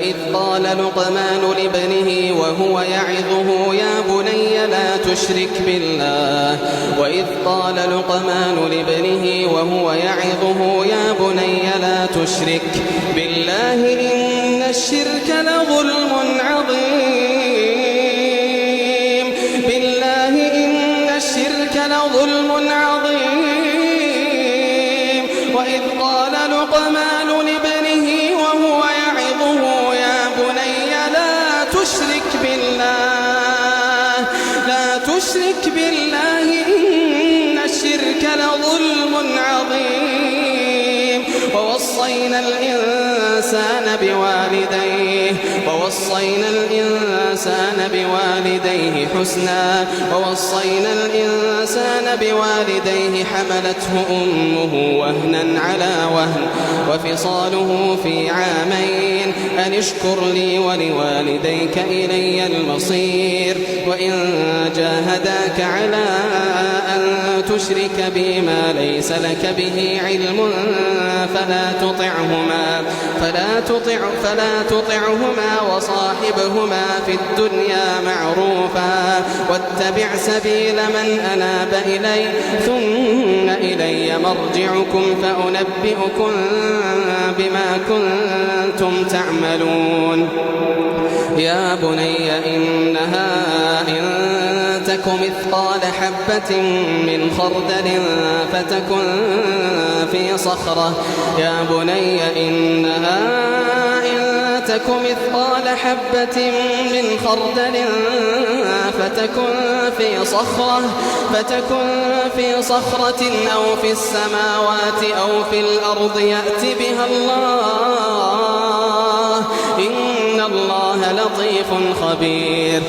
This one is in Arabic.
وإذ قال لقمان لابنه وهو يعظه يا بني لا تشرك بالله وإذ قال لقمان لابنه وهو يعظه يا بني لا تشرك بالله إن الشرك لظلم عظيم بالله إن الشرك لظلم عظيم وإذ قال لقمان لابنه وهو يعظه يا بني لا تشرك بالله إن الشرك لظلم عظيم ووصينا الإنسان بوالديه حسنا ووصينا الإنسان بوالديه حملته أمه وهنا على وهن وفصاله في عامين أن اشكر لي ولوالديك إلي المصير وإن جاهداك على أن تشرك بي ما ليس لك به علم فلا تطعهما وصاحبهما في الدنيا معروفا واتبع سبيل من أناب إلي ثم إلي مرجعكم فأنبئكم بما كنتم تعملون يا بني إنها إن تك مثقال حبة من خردل فتكن في صخرة يا بني إنها إن تك مثقال حبة من خردل فتكن في صخرة أو في السماوات أو في الأرض يأت بها الله إن الله لطيف خبير